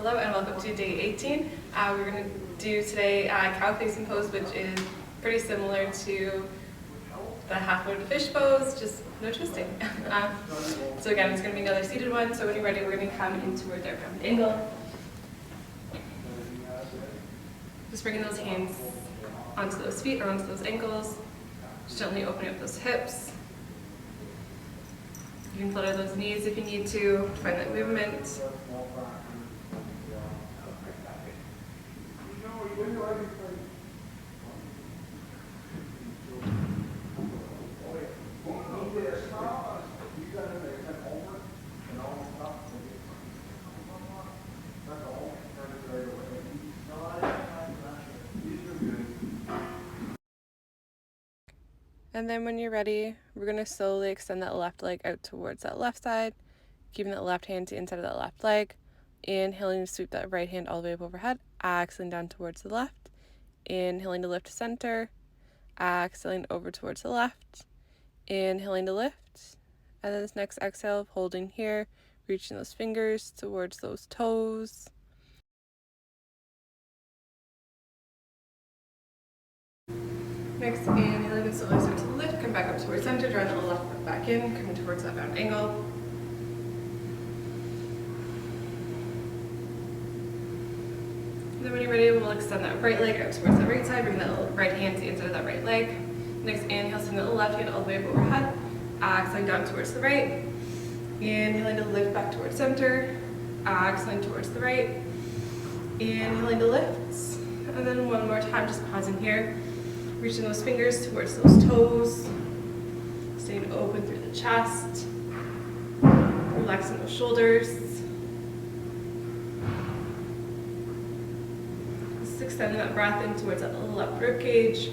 Hello and welcome to day 18. We're going to do today cow facing pose, which is pretty similar to the half-loaded fish pose, just no twisting. So again, it's going to be another seated one. So when you're ready, we're going to come in towards our round angle. Just bringing those hands onto those feet or onto those ankles. Just gently opening up those hips. You can flutter those knees if you need to find that movement. And then when you're ready, we're going to slowly extend that left leg out towards that left side, keeping that left hand to the inside of that left leg. Inhaling to sweep that right hand all the way up overhead, exhaling down towards the left. Inhaling to lift to center, exhaling over towards the left. Inhaling to lift. And then this next exhale, holding here, reaching those fingers towards those toes. Next, inhaling and slowly start to lift, come back up towards center, drawing the left foot back in, coming towards that round angle. And then when you're ready, we'll extend that right leg out towards the right side, bring that right hand to the inside of that right leg. Next, inhale, send that left hand all the way up overhead, exhaling down towards the right. Inhaling to lift back towards center, exhaling towards the right. Inhaling to lift. And then one more time, just pausing here. Reaching those fingers towards those toes, staying open through the chest, relaxing those shoulders. Just extending that breath in towards that left rib cage.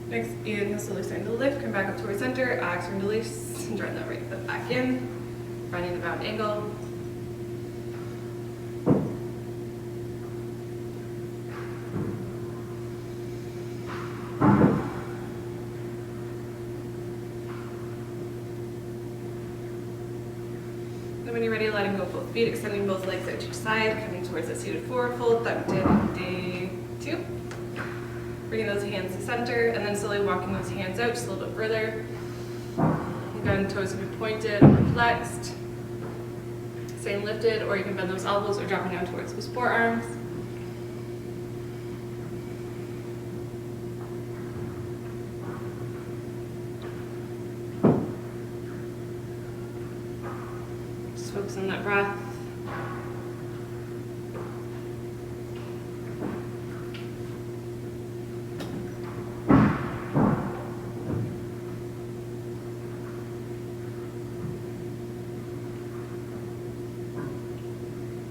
Next, inhale, slowly starting to lift, come back up towards center, exhaling to release, and drawing that right foot back in, finding the round angle. Then when you're ready, letting go of both feet, extending both legs out to each side, coming towards that seated forward fold that we did in day 2. Bringing those hands to center, and then slowly walking those hands out just a little bit further. Again, toes can be pointed or flexed. Staying lifted, or you can bend those elbows or dropping down towards those forearms. Just focus on that breath.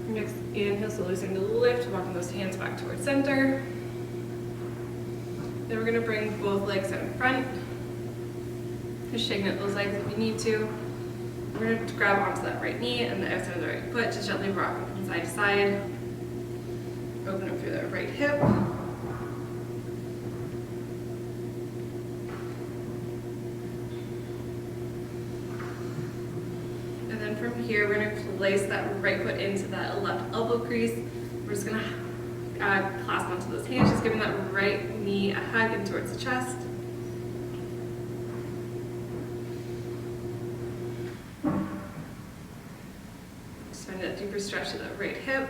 Next, inhale, slowly starting to lift, walking those hands back towards center. Then we're going to bring both legs out in front. Just shaking out those legs if you need to. We're going to grab onto that right knee and the outside of the right foot, just gently rocking from side to side. Open up through that right hip. And then from here, we're going to place that right foot into that left elbow crease. We're just going to clasp onto those hands, just giving that right knee a hug in towards the chest. Just find that deeper stretch to that right hip.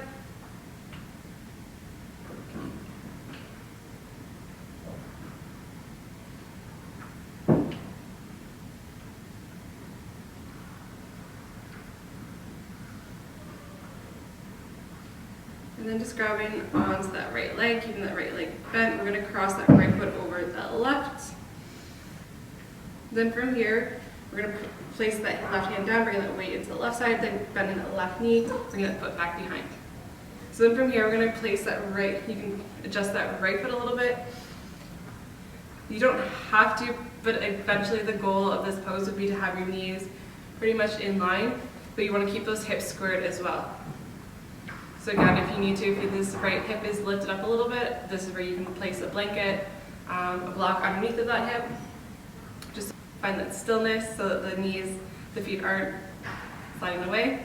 And then just grabbing onto that right leg, keeping that right leg bent. We're going to cross that right foot over that left. Then from here, we're going to place that left hand down, bringing that weight into the left side, then bending that left knee, bringing that foot back behind. So then from here, we're going to place that right, you can adjust that right foot a little bit. You don't have to, but eventually the goal of this pose would be to have your knees pretty much in line, but you want to keep those hips squared as well. So again, if you need to, if this right hip is lifted up a little bit, this is where you can place a blanket, a block underneath of that hip. Just find that stillness so that the knees, the feet aren't sliding away.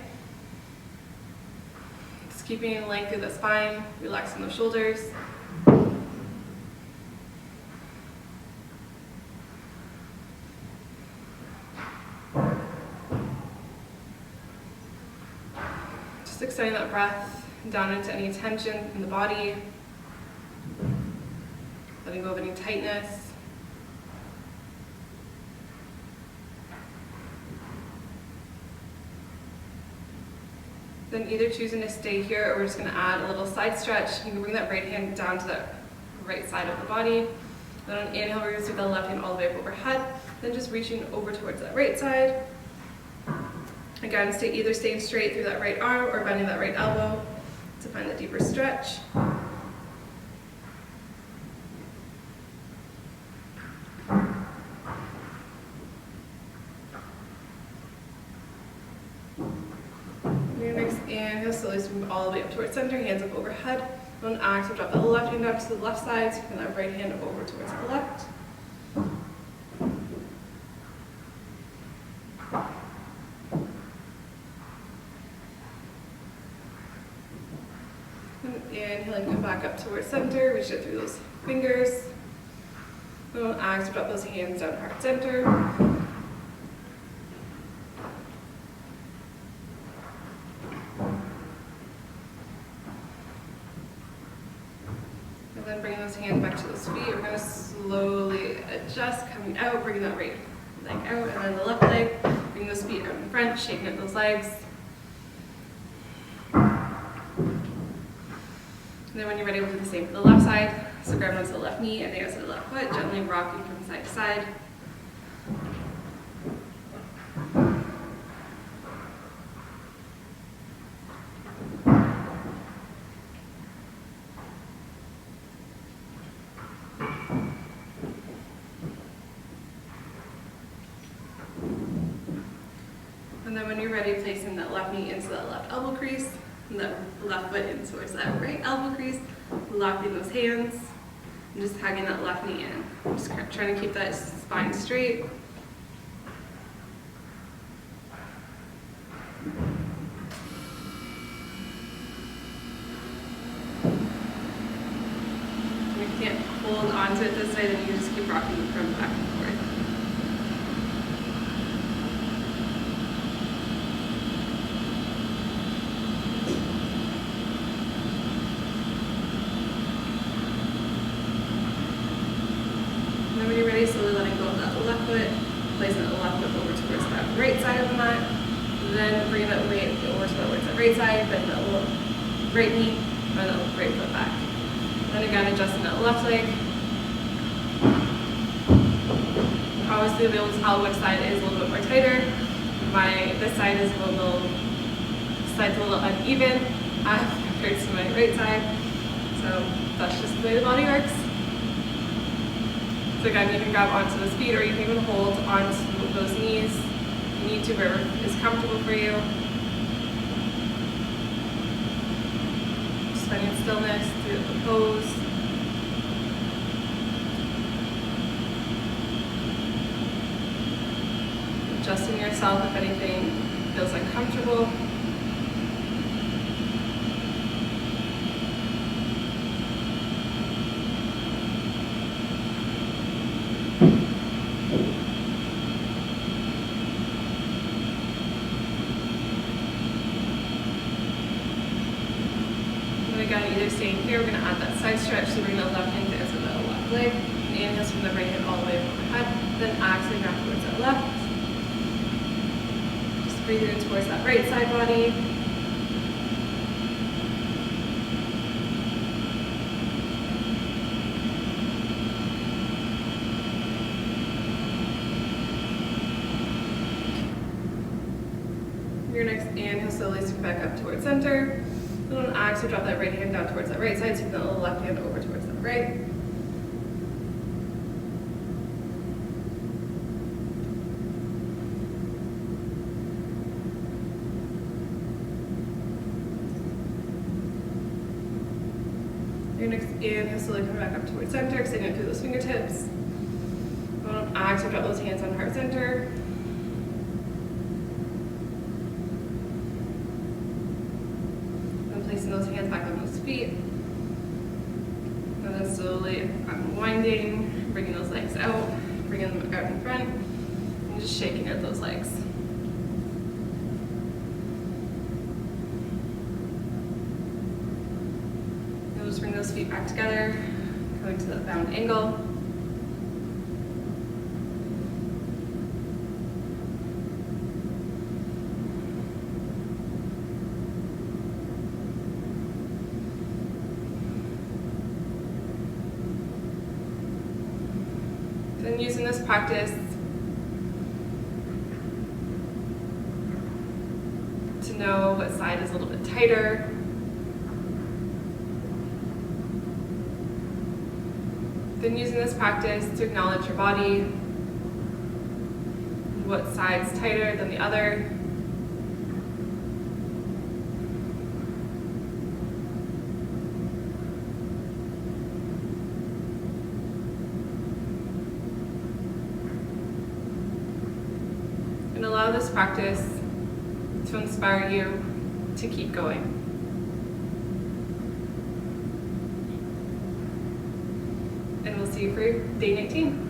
Just keeping length through the spine, relaxing the shoulders. Just extending that breath down into any tension in the body, letting go of any tightness. Then either choosing to stay here or we're just going to add a little side stretch. You can bring that right hand down to the right side of the body. Then on inhale, we're going to take the left hand all the way up overhead. Then just reaching over towards that right side. Again, either staying straight through that right arm or bending that right elbow to find the deeper stretch. Your next inhale, slowly move all the way up towards center, hands up overhead. On exhale, drop that left hand up to the left side, so that right hand over towards the left. Inhaling, come back up towards center, reach it through those fingers. On exhale, drop those hands down heart center. And then bringing those hands back to those feet. We're going to slowly adjust, coming out, bringing that right leg out, and then the left leg. Bring those feet out in front, shaking up those legs. And then when you're ready, we'll do the same for the left side. So grab onto the left knee and the outside of the left foot, gently rocking from side to side. And then when you're ready, placing that left knee into that left elbow crease, and that left foot in towards that right elbow crease, locking those hands, and just hugging that left knee in. Just trying to keep that spine straight. And if you can't hold onto it this way, then you can just keep rocking from back and forth. When you're ready, slowly letting go of that left foot, placing that left foot over towards that right side of the mat, then bring that weight over towards that right side, bend that little right knee, and that right foot back. Then again, adjusting that left leg. Obviously, you'll be able to tell which side is a little bit more tighter. This side is a little uneven compared to my right side. So that's just the way the body works. So again, you can grab onto those feet or you can even hold onto those knees. You need to wherever is comfortable for you. Just finding stillness through the pose. Adjusting yourself if anything feels uncomfortable. Again, either staying here, we're going to add that side stretch, so bring the left hand down to the left leg, and inhale from the right hand all the way overhead, then exhale back towards that left. Just breathe in towards that right side body. Your next inhale, slowly scoot back up towards center. And on exhale, drop that right hand down towards that right side, so the left hand over towards that right. Your next inhale, slowly come back up towards center, extending it through those fingertips. Exhale, drop those hands on heart center. And placing those hands back on those feet. And then slowly unwinding, bringing those legs out, bringing them out in front, and just shaking out those legs. You'll just bring those feet back together, going to that bound angle. Then using this practice to know what side is a little bit tighter. Then using this practice to acknowledge your body, what side's tighter than the other. And allow this practice to inspire you to keep going. And we'll see you for day 19.